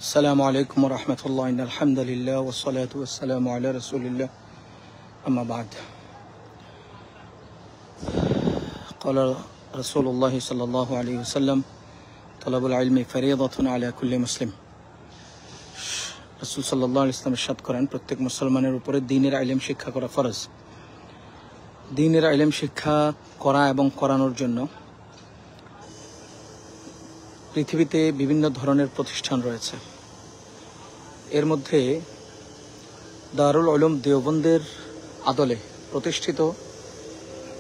السلام عليكم ورحمة الله إن الحمد لله والصلاة والسلام على رسول الله أما بعد قال رسول الله صلى الله عليه وسلم طلب العلم فريضة على كل مسلم رسول صلى الله عليه وسلم ইরশাদ করেন প্রত্যেক মুসলমানের উপরে দ্বীনের ইলম শিক্ষা করা ফরজ। দ্বীনের ইলম শিক্ষা করা এবং করানোর জন্য পৃথিবীতে বিভিন্ন ধরনের প্রতিষ্ঠান রয়েছে। এর মধ্যে দারুল উলুম দেওবন্দের আদলে প্রতিষ্ঠিত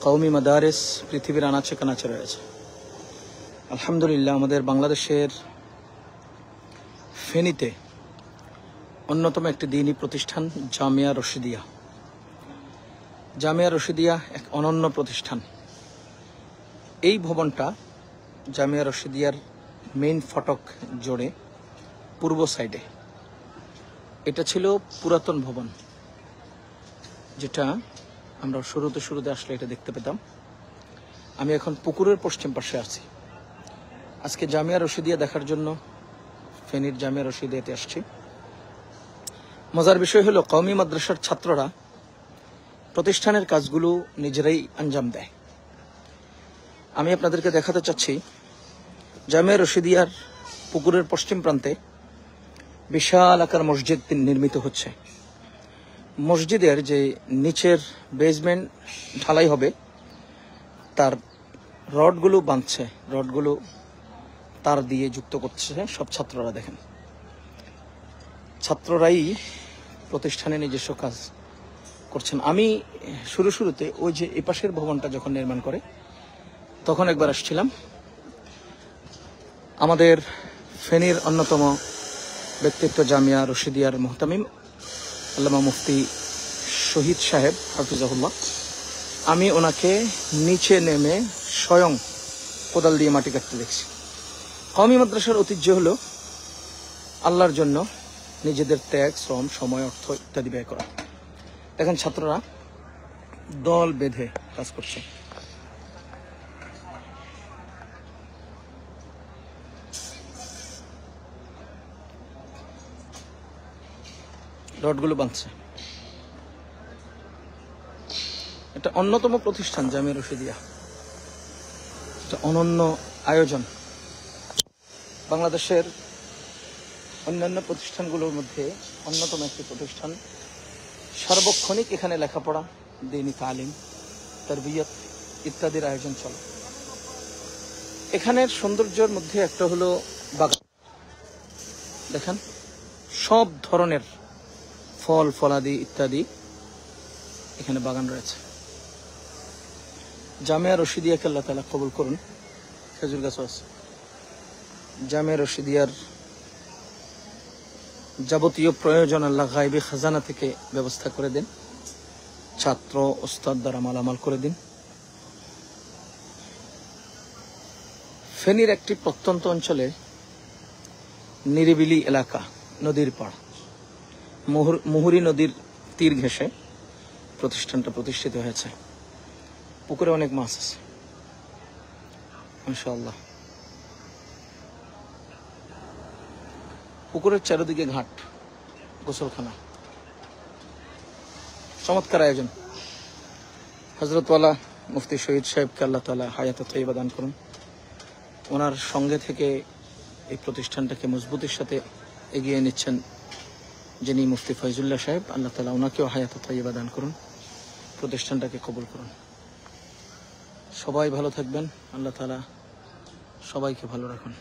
কওমি মাদারিস পৃথিবীর আনাচে কানাচে রয়েছে। আলহামদুলিল্লাহ আমাদের বাংলাদেশের ফেনীতে অন্যতম একটি দ্বীনী প্রতিষ্ঠান জামিয়া রশিদিয়া। জামিয়া রশিদিয়া এক অনন্য প্রতিষ্ঠান। এই ভবনটা জামিয়া রশিদিয়ার মেইন ফটক জোড়ে পূর্ব সাইডে। এটা ছিল পুরাতন ভবন, যেটা আমরা শুরুতে আসলে এটা দেখতে পেতাম। আমি এখন পুকুরের পশ্চিম পাশে আছি। আজকে জামিয়া রশিদিয়া দেখার জন্য ফেনীর জামিয়া রশিদিয়াতে আসছি। মজার বিষয় হলো কওমি মাদ্রাসার ছাত্ররা প্রতিষ্ঠানের কাজগুলো নিজেরাই আঞ্জাম দেয়। আমি আপনাদেরকে দেখাতে চাচ্ছি জামিয়া রশিদিয়ার পুকুরের পশ্চিম প্রান্তে বিশাল আকার মসজিদ নির্মিত হচ্ছে। মসজিদের যে নিচের বেসমেন্ট ঢালাই হবে তার রডগুলো বাঁধছে, রডগুলো তার দিয়ে যুক্ত করছে সব ছাত্ররা। দেখেন, ছাত্ররাই প্রতিষ্ঠানে নিজস্ব কাজ করছেন। আমি শুরুতে ওই যে এপাশের ভবনটা যখন নির্মাণ করে তখন একবার আসছিলাম। আমাদের ফেনীর অন্যতম ব্যক্তিত্ব জামিয়া রশিদিয়ার মুহতামিম আল্লামা মুফতি শহীদ সাহেব হাফিজাহুল্লাহ, আমি ওনাকে নিচে নেমে স্বয়ং কোদাল দিয়ে মাটি কাটতে দেখছি। কওমি মাদ্রাসার ঐতিহ্য হলো আল্লাহর জন্য নিজেদের ত্যাগ, শ্রম, সময়, অর্থ ইত্যাদি ব্যয় করা। দেখেন ছাত্ররা দল বেঁধে কাজ করছে। রডগুলো বাঁধছে। এটা অন্যতম প্রতিষ্ঠান জামিয়া রশিদিয়া। এটা অনন্য আয়োজন। বাংলাদেশের অন্যান্য প্রতিষ্ঠানগুলোর মধ্যে অন্যতম একটি প্রতিষ্ঠান। সার্বক্ষণিক এখানে লেখাপড়া, দ্বীনী তালিম, তারবিয়ত ইত্যাদির আয়োজন চলে। এখানের সৌন্দর্যের মধ্যে একটা হলো বাগান। দেখেন সব ধরনের ফল ফলাদি ইত্যাদি এখানে বাগান রয়েছে। জামিয়া রশিদিয়াকে আল্লাহ তাআলা কবুল করুন। খেজুর গাছ আছে। জামিয়া রশিদিয়ার যাবতীয় প্রয়োজন আল্লাহ গায়বী খাজানা থেকে ব্যবস্থা করে দেন। ছাত্র ওস্তাদ দ্বারা মালামাল করে দিন। ফেনীর একটি প্রত্যন্ত অঞ্চলে নিরিবিলি এলাকা, নদীর পাড়, মুহুরী নদীর তীর ঘেঁষে প্রতিষ্ঠানটা প্রতিষ্ঠিত হয়েছে। পুকুরে অনেক মাছ আছে মাশাআল্লাহ। পুকুরের চারিদিকে ঘাট, গোসলখানা, চমৎকার আয়োজন। হযরতওয়ালা মুফতি শহীদ সাহেবকে আল্লাহ তাআলা হায়াতে তয়্যিবা দান করুন। ওনার সঙ্গে থেকে এই প্রতিষ্ঠানটাকে মজবুতির সাথে এগিয়ে নিচ্ছেন যিনি মুফতি ফয়জুল্লাহ সাহেব, আল্লাহ তাআলা ওনাকেও হায়াতে তয়্যিবা দান করুন, প্রতিষ্ঠানটাকে কবুল করুন। সবাই ভালো থাকবেন, আল্লাহ তাআলা সবাইকে ভালো রাখুন।